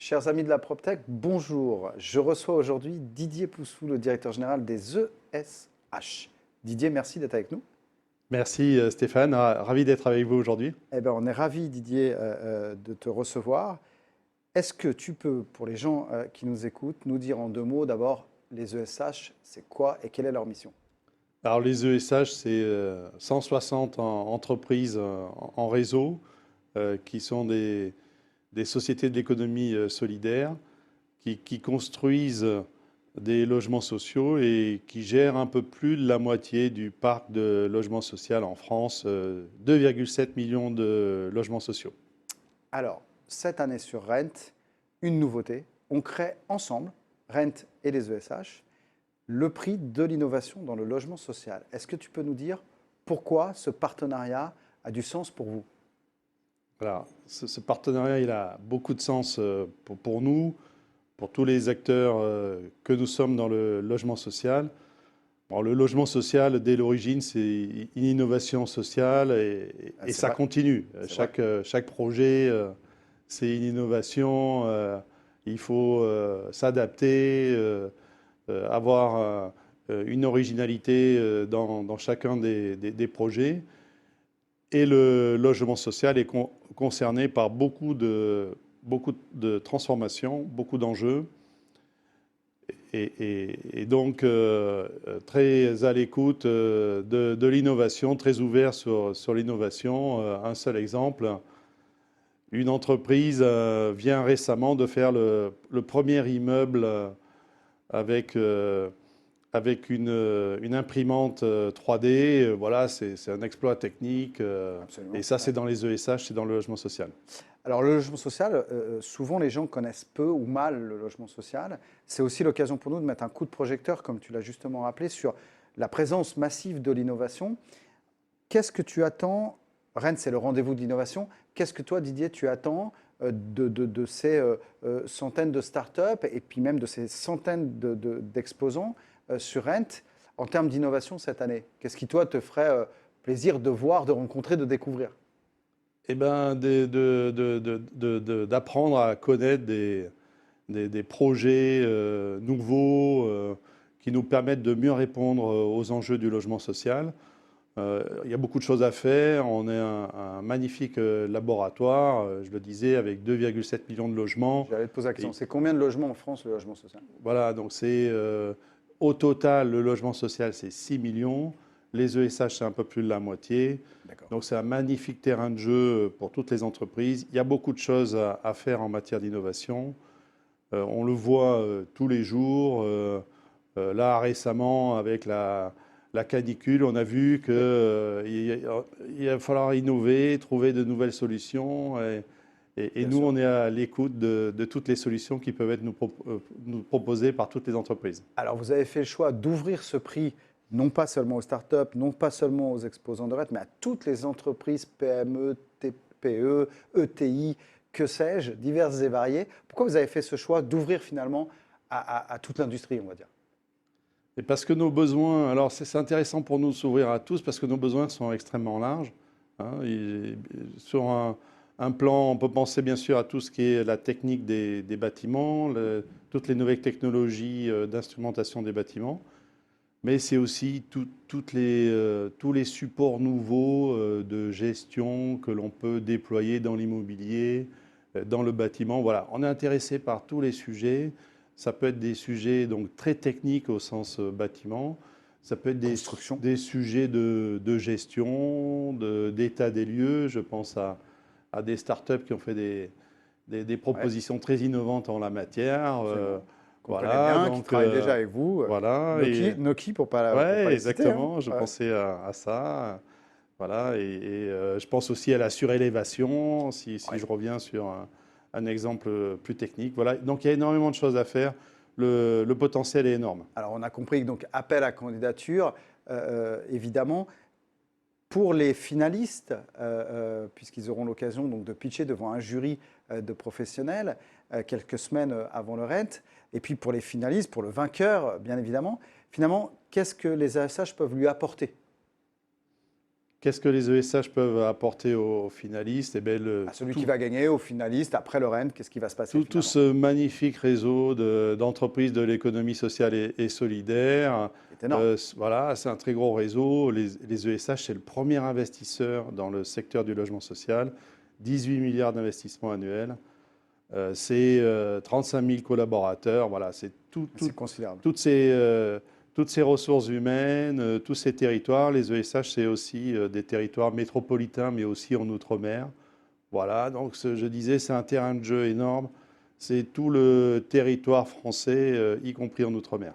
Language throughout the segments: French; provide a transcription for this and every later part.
Chers amis de la PropTech, bonjour. Je reçois aujourd'hui Didier Poussou, le directeur général des ESH. Didier, merci d'être avec nous. Merci Stéphane, ravi d'être avec vous aujourd'hui. Eh bien, on est ravi, Didier, de te recevoir. Est-ce que tu peux, pour les gens qui nous écoutent, nous dire en deux mots d'abord les ESH, c'est quoi et quelle est leur mission? Alors les ESH, c'est 160 entreprises en réseau qui sont des sociétés de l'économie solidaire qui construisent des logements sociaux et qui gèrent un peu plus de la moitié du parc de logements sociaux en France, 2,7 millions de logements sociaux. Alors, cette année sur Rent, une nouveauté. On crée ensemble, Rent et les ESH, le prix de l'innovation dans le logement social. Est-ce que tu peux nous dire pourquoi ce partenariat a du sens pour vous? Voilà, ce partenariat, il a beaucoup de sens pour nous, pour tous les acteurs que nous sommes dans le logement social. Bon, le logement social, dès l'origine, c'est une innovation sociale et ça vrai. continue. C'est Chaque projet, c'est une innovation. Il faut s'adapter, avoir une originalité dans chacun des projets. Et le logement social est concerné par beaucoup de transformations, beaucoup d'enjeux. Et donc, très à l'écoute de l'innovation, très ouvert sur l'innovation. Un seul exemple, une entreprise vient récemment de faire le premier immeuble avec une imprimante 3D. Voilà, c'est un exploit technique. Absolument. Et ça, c'est dans les ESH, c'est dans le logement social. Alors, le logement social, souvent les gens connaissent peu ou mal le logement social. C'est aussi l'occasion pour nous de mettre un coup de projecteur, comme tu l'as justement rappelé, sur la présence massive de l'innovation. Qu'est-ce que tu attends? Rennes, c'est le rendez-vous de l'innovation. Qu'est-ce que toi, Didier, tu attends de ces centaines de startups et puis même de ces centaines d'exposants sur Rent en termes d'innovation cette année? Qu'est-ce qui, toi, te ferait plaisir de voir, de rencontrer, de découvrir? Eh ben, d'apprendre à connaître des projets nouveaux qui nous permettent de mieux répondre aux enjeux du logement social. Il y a beaucoup de choses à faire. On est un magnifique laboratoire, je le disais, avec 2,7 millions de logements. J'allais te poser la question. Et C'est combien de logements en France, le logement social? voilà, donc c'est au total, le logement social, c'est 6 millions. Les ESH, c'est un peu plus de la moitié. D'accord. Donc c'est un magnifique terrain de jeu pour toutes les entreprises. Il y a beaucoup de choses à faire en matière d'innovation. On le voit tous les jours. Là, récemment, avec la canicule, on a vu qu'il va falloir innover, trouver de nouvelles solutions. Et nous, on est à l'écoute de toutes les solutions qui peuvent être nous proposées par toutes les entreprises. Alors, vous avez fait le choix d'ouvrir ce prix non pas seulement aux startups, non pas seulement aux exposants de RET, mais à toutes les entreprises PME, TPE, ETI, que sais-je, diverses et variées. Pourquoi vous avez fait ce choix d'ouvrir finalement à toute l'industrie, on va dire? Et parce que nos besoins, alors c'est intéressant pour nous de s'ouvrir à tous parce que nos besoins sont extrêmement larges. Hein, sur un plan, on peut penser bien sûr à tout ce qui est la technique des bâtiments, toutes les nouvelles technologies d'instrumentation des bâtiments, mais c'est aussi tous les supports nouveaux de gestion que l'on peut déployer dans l'immobilier, dans le bâtiment. Voilà, on est intéressé par tous les sujets. Ça peut être des sujets donc, très techniques au sens bâtiment. Ça peut être des sujets de gestion, d'état des lieux. Je pense à des startups qui ont fait des propositions très innovantes en la matière. Qu'on connaît bien, qui travaille déjà avec vous. Voilà. Noki, pour pas ouais, les citer. exactement. Hein. Je pensais à ça. Voilà. Je pense aussi à la surélévation, si je reviens sur un exemple plus technique. Voilà. Donc, il y a énormément de choses à faire. Le potentiel est énorme. Alors, on a compris que donc appel à candidature, évidemment. Pour les finalistes, puisqu'ils auront l'occasion donc de pitcher devant un jury de professionnels quelques semaines avant le RENT, et puis pour les finalistes, pour le vainqueur, bien évidemment, finalement, qu'est-ce que les ASH peuvent lui apporter? Qu'est-ce que les ESH peuvent apporter aux finalistes? Eh bien, Celui qui va gagner, au finaliste, après le RENT, qu'est-ce qui va se passer tout ce magnifique réseau d'entreprises de l'économie sociale et solidaire. C'est énorme. Voilà, c'est un très gros réseau. Les ESH, c'est le premier investisseur dans le secteur du logement social. 18 milliards d'investissements annuels. C'est 35 000 collaborateurs. Voilà, c'est C'est considérable. toutes ces ressources humaines, tous ces territoires. Les ESH, c'est aussi des territoires métropolitains, mais aussi en Outre-mer. Voilà, donc je disais, c'est un terrain de jeu énorme. C'est tout le territoire français, y compris en Outre-mer.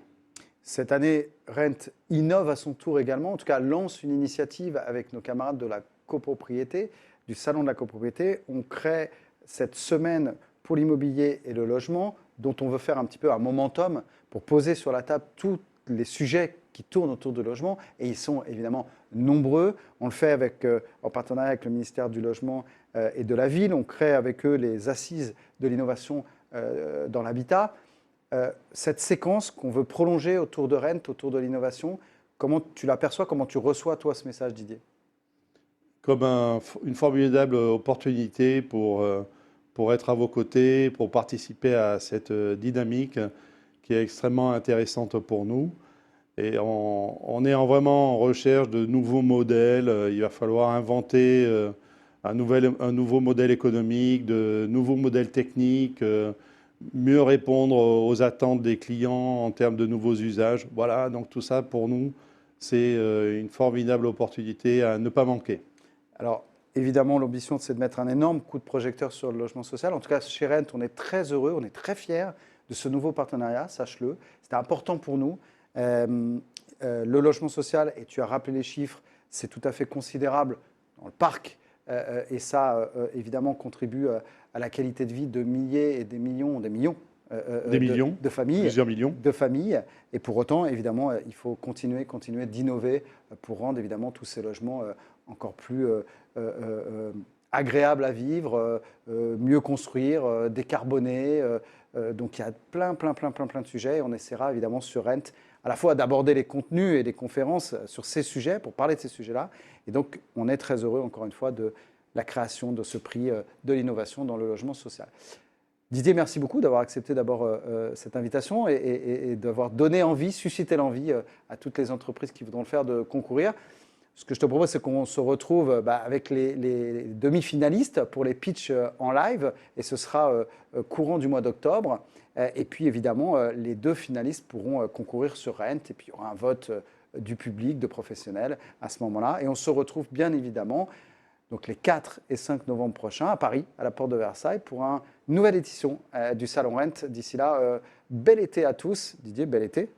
Cette année, Rent innove à son tour également, en tout cas lance une initiative avec nos camarades de la copropriété, du Salon de la copropriété. On crée cette semaine pour l'immobilier et le logement, dont on veut faire un petit peu un momentum pour poser sur la table tous les sujets qui tournent autour du logement, et ils sont évidemment nombreux. On le fait en partenariat avec le ministère du Logement et de la Ville. On crée avec eux les assises de l'innovation dans l'habitat. Cette séquence qu'on veut prolonger autour de Rent, autour de l'innovation, comment tu l'aperçois, comment tu reçois toi ce message, Didier? Comme une formidable opportunité pour être à vos côtés, pour participer à cette dynamique qui est extrêmement intéressante pour nous. Et on est vraiment en recherche de nouveaux modèles. Il va falloir inventer un nouveau modèle économique, de nouveaux modèles techniques, mieux répondre aux attentes des clients en termes de nouveaux usages. Voilà, donc tout ça pour nous, c'est une formidable opportunité à ne pas manquer. Alors, évidemment, l'ambition, c'est de mettre un énorme coup de projecteur sur le logement social. En tout cas, chez Rent, on est très heureux, on est très fiers de ce nouveau partenariat, sache-le. C'était important pour nous. Le logement social, et tu as rappelé les chiffres, c'est tout à fait considérable dans le parc. Et ça, évidemment, contribue à la qualité de vie de milliers et des millions de familles. Plusieurs millions. De familles. Et pour autant, évidemment, il faut continuer d'innover pour rendre évidemment tous ces logements encore plus agréables à vivre, mieux construire, décarboner. Donc il y a plein de sujets. Et on essaiera évidemment sur Rent à la fois d'aborder les contenus et les conférences sur ces sujets, pour parler de ces sujets-là. Et donc on est très heureux, encore une fois, de la création de ce prix de l'innovation dans le logement social. Didier, merci beaucoup d'avoir accepté d'abord cette invitation et d'avoir donné envie, suscité l'envie à toutes les entreprises qui voudront le faire de concourir. Ce que je te propose, c'est qu'on se retrouve avec les demi-finalistes pour les pitchs en live, et ce sera courant du mois d'octobre. Et puis évidemment, les deux finalistes pourront concourir sur Rent, et puis il y aura un vote du public, de professionnels à ce moment-là. Et on se retrouve bien évidemment donc les 4 et 5 novembre prochains à Paris, à la porte de Versailles, pour une nouvelle édition du Salon Rent. D'ici là, bel été à tous. Didier, bel été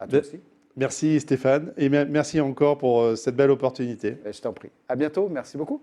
à toi aussi. Merci Stéphane, et merci encore pour cette belle opportunité. Je t'en prie. À bientôt, merci beaucoup.